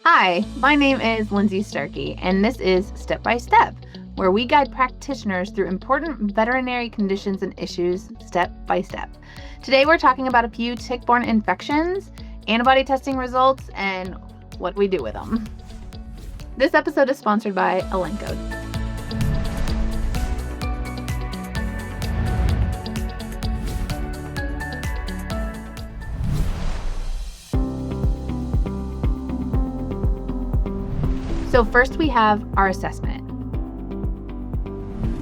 Hi, my name is Lindsay Starkey, and this is Step by Step, where we guide practitioners through important veterinary conditions and issues step by step. Today, we're talking about a few tick-borne infections, antibody testing results, and what we do with them. This episode is sponsored by Elanco. So first we have our assessment.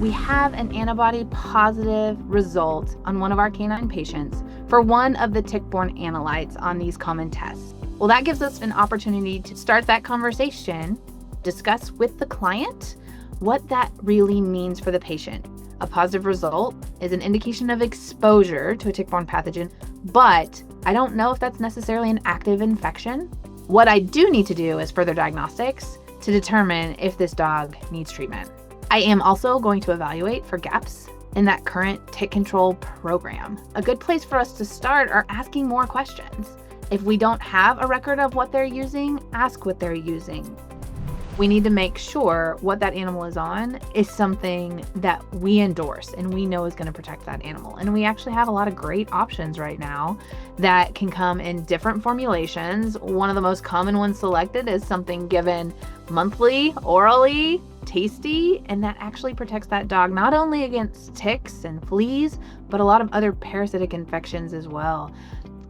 We have an antibody positive result on one of our canine patients for one of the tick-borne analytes on these common tests. Well, that gives us an opportunity to start that conversation, discuss with the client what that really means for the patient. A positive result is an indication of exposure to a tick-borne pathogen, but I don't know if that's necessarily an active infection. What I do need to do is further diagnostics to determine if this dog needs treatment. I am also going to evaluate for gaps in that current tick control program. A good place for us to start are asking more questions. If we don't have a record of what they're using, ask what they're using. We need to make sure what that animal is on is something that we endorse and we know is going to protect that animal. And we actually have a lot of great options right now that can come in different formulations. One of the most common ones selected is something given monthly, orally, tasty, and that actually protects that dog not only against ticks and fleas, but a lot of other parasitic infections as well.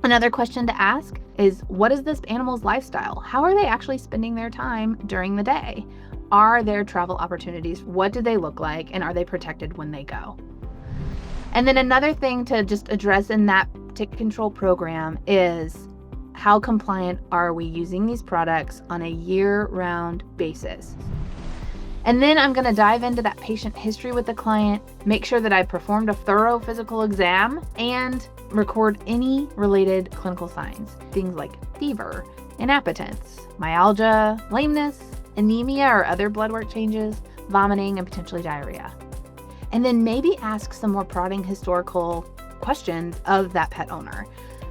Another question to ask is, what is this animal's lifestyle? How are they actually spending their time during the day? Are there travel opportunities? What do they look like? And are they protected when they go? And then another thing to just address in that tick control program is, how compliant are we using these products on a year-round basis? And then I'm going to dive into that patient history with the client, make sure that I performed a thorough physical exam, and record any related clinical signs. Things like fever, inappetence, myalgia, lameness, anemia or other blood work changes, vomiting, and potentially diarrhea. And then maybe ask some more prodding historical questions of that pet owner.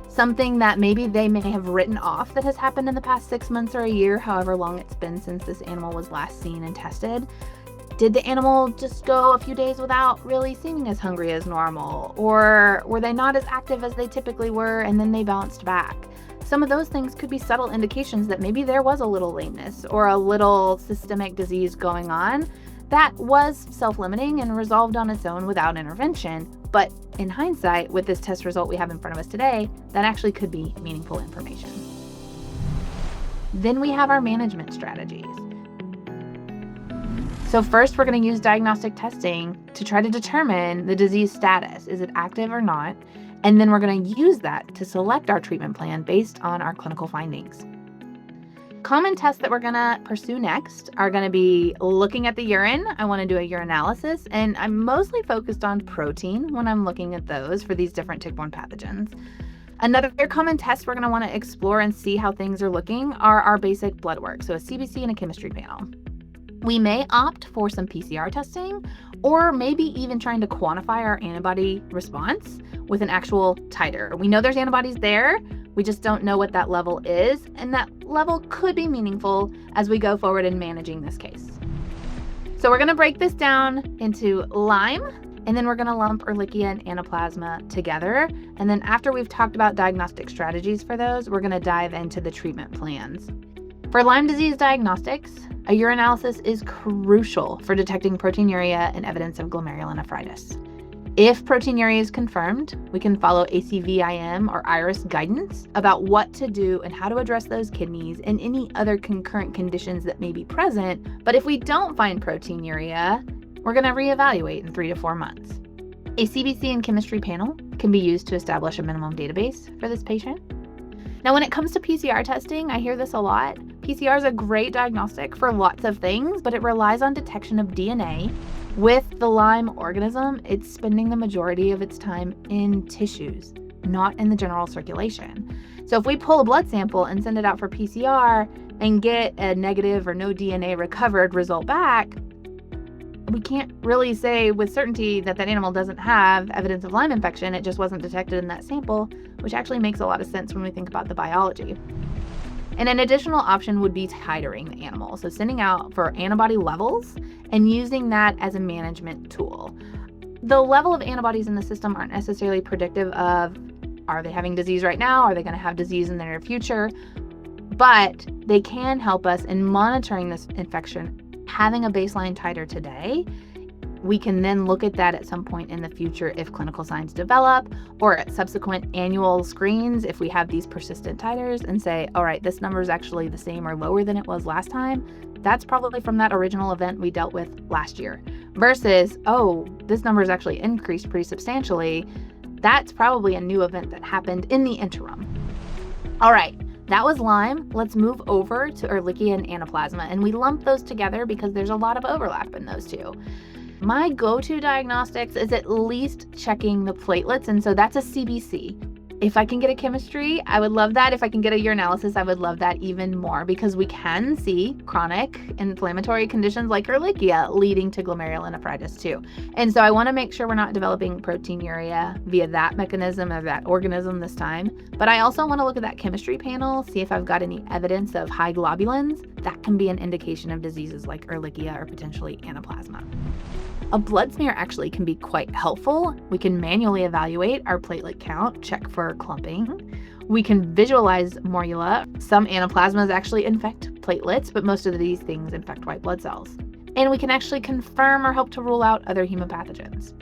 Something that maybe they may have written off that has happened in the past 6 months or a year, however long it's been since this animal was last seen and tested. Did the animal just go a few days without really seeming as hungry as normal? Or were they not as active as they typically were and then they bounced back? Some of those things could be subtle indications that maybe there was a little lameness or a little systemic disease going on that was self-limiting and resolved on its own without intervention. But in hindsight, with this test result we have in front of us today, that actually could be meaningful information. Then we have our management strategies. So first, we're going to use diagnostic testing to try to determine the disease status. Is it active or not? And then we're going to use that to select our treatment plan based on our clinical findings. Common tests that we're going to pursue next are going to be looking at the urine. I want to do a urinalysis, and I'm mostly focused on protein when I'm looking at those for these different tick-borne pathogens. Another common test we're going to want to explore and see how things are looking are our basic blood work, so a CBC and a chemistry panel. We may opt for some PCR testing, or maybe even trying to quantify our antibody response with an actual titer. We know there's antibodies there, we just don't know what that level is, and that level could be meaningful as we go forward in managing this case. So we're going to break this down into Lyme, and then we're going to lump Ehrlichia and Anaplasma together. And then after we've talked about diagnostic strategies for those, we're going to dive into the treatment plans. For Lyme disease diagnostics, a urinalysis is crucial for detecting proteinuria and evidence of glomerulonephritis. If proteinuria is confirmed, we can follow ACVIM or IRIS guidance about what to do and how to address those kidneys and any other concurrent conditions that may be present. But if we don't find proteinuria, we're going to reevaluate in 3 to 4 months. A CBC and chemistry panel can be used to establish a minimum database for this patient. Now, when it comes to PCR testing, I hear this a lot. PCR is a great diagnostic for lots of things, but it relies on detection of DNA. With the Lyme organism, it's spending the majority of its time in tissues, not in the general circulation. So if we pull a blood sample and send it out for PCR and get a negative or no DNA recovered result back, we can't really say with certainty that that animal doesn't have evidence of Lyme infection. It just wasn't detected in that sample, which actually makes a lot of sense when we think about the biology. And an additional option would be titering the animal. So sending out for antibody levels and using that as a management tool. The level of antibodies in the system aren't necessarily predictive of, are they having disease right now? Are they going to have disease in the near future? But they can help us in monitoring this infection. Having a baseline titer today, we can then look at that at some point in the future if clinical signs develop, or at subsequent annual screens if we have these persistent titers and say, all right, this number is actually the same or lower than it was last time. That's probably from that original event we dealt with last year. Versus, oh, this number is actually increased pretty substantially. That's probably a new event that happened in the interim. All right, that was Lyme. Let's move over to Ehrlichia and Anaplasma. And we lump those together because there's a lot of overlap in those two. My go-to diagnostics is at least checking the platelets, and so that's a CBC. If I can get a chemistry, I would love that. If I can get a urinalysis, I would love that even more, because we can see chronic inflammatory conditions like Ehrlichia leading to glomerulonephritis too. And so I want to make sure we're not developing proteinuria via that mechanism of that organism this time. But I also want to look at that chemistry panel, see if I've got any evidence of high globulins. That can be an indication of diseases like Ehrlichia or potentially Anaplasma. A blood smear actually can be quite helpful. We can manually evaluate our platelet count, check for clumping. We can visualize morula. Some anaplasmas actually infect platelets, but most of these things infect white blood cells. And we can actually confirm or help to rule out other hemopathogens.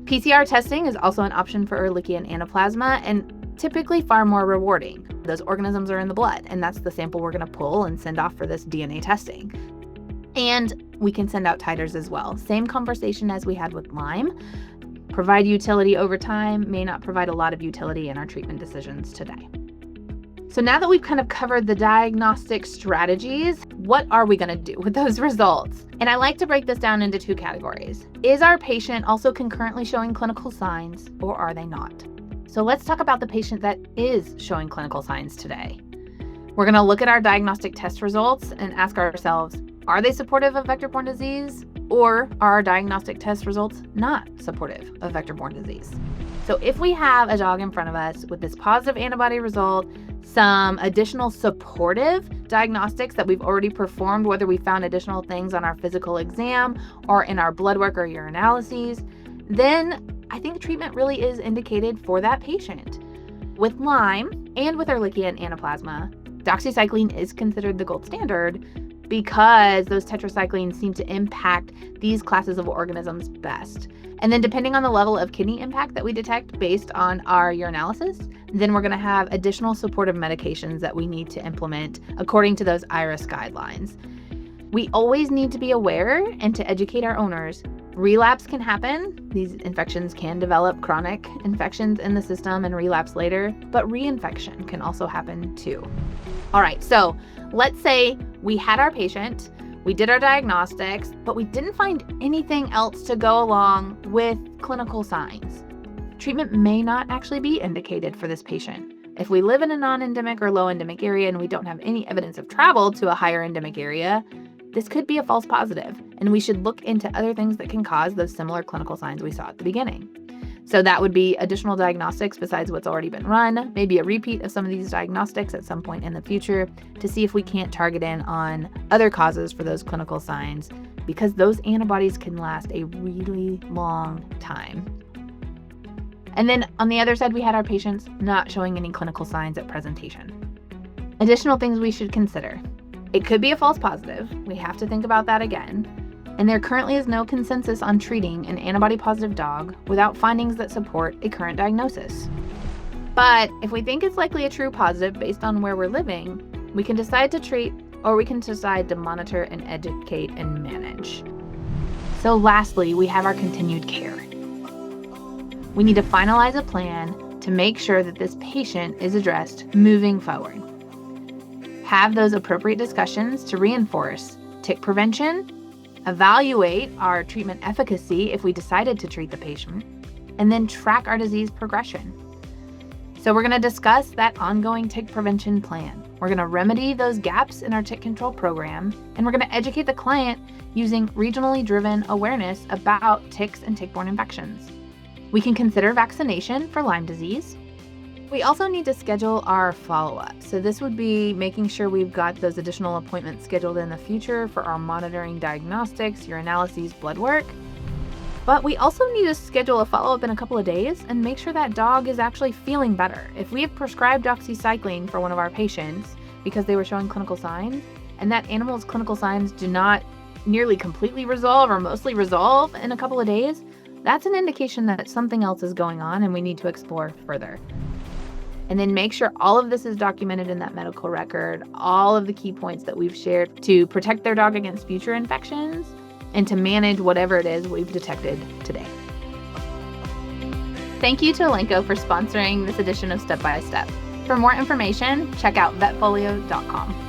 PCR testing is also an option for Ehrlichia and Anaplasma, and typically far more rewarding. Those organisms are in the blood, and that's the sample we're going to pull and send off for this DNA testing. And we can send out titers as well. Same conversation as we had with Lyme. Provide utility over time, may not provide a lot of utility in our treatment decisions today. So now that we've kind of covered the diagnostic strategies, what are we going to do with those results? And I like to break this down into two categories. Is our patient also concurrently showing clinical signs, or are they not? So let's talk about the patient that is showing clinical signs today. We're going to look at our diagnostic test results and ask ourselves, are they supportive of vector-borne disease, or are our diagnostic test results not supportive of vector-borne disease? So if we have a dog in front of us with this positive antibody result, some additional supportive diagnostics that we've already performed, whether we found additional things on our physical exam or in our blood work or urinalyses, then I think treatment really is indicated for that patient. With Lyme and with Ehrlichia and Anaplasma, doxycycline is considered the gold standard because those tetracyclines seem to impact these classes of organisms best. And then depending on the level of kidney impact that we detect based on our urinalysis, then we're going to have additional supportive medications that we need to implement according to those IRIS guidelines. We always need to be aware and to educate our owners. Relapse can happen. These infections can develop chronic infections in the system and relapse later, but reinfection can also happen too. All right, so let's say we had our patient, we did our diagnostics, but we didn't find anything else to go along with clinical signs. Treatment may not actually be indicated for this patient. If we live in a non-endemic or low endemic area and we don't have any evidence of travel to a higher endemic area, this could be a false positive, and we should look into other things that can cause those similar clinical signs we saw at the beginning. So that would be additional diagnostics besides what's already been run, maybe a repeat of some of these diagnostics at some point in the future to see if we can't target in on other causes for those clinical signs, because those antibodies can last a really long time. And then on the other side, we had our patients not showing any clinical signs at presentation. Additional things we should consider. It could be a false positive. We have to think about that again. And there currently is no consensus on treating an antibody-positive dog without findings that support a current diagnosis. But if we think it's likely a true positive based on where we're living, we can decide to treat, or we can decide to monitor and educate and manage. So lastly, we have our continued care. We need to finalize a plan to make sure that this patient is addressed moving forward. Have those appropriate discussions to reinforce tick prevention, evaluate our treatment efficacy if we decided to treat the patient, and then track our disease progression. So we're going to discuss that ongoing tick prevention plan. We're going to remedy those gaps in our tick control program, and we're going to educate the client using regionally driven awareness about ticks and tick-borne infections. We can consider vaccination for Lyme disease. We also need to schedule our follow-up. So this would be making sure we've got those additional appointments scheduled in the future for our monitoring diagnostics, urinalyses, blood work. But we also need to schedule a follow-up in a couple of days and make sure that dog is actually feeling better. If we have prescribed doxycycline for one of our patients because they were showing clinical signs, and that animal's clinical signs do not nearly completely resolve or mostly resolve in a couple of days, that's an indication that something else is going on and we need to explore further. And then make sure all of this is documented in that medical record, all of the key points that we've shared to protect their dog against future infections and to manage whatever it is we've detected today. Thank you to Elanco for sponsoring this edition of Step by Step. For more information, check out vetfolio.com.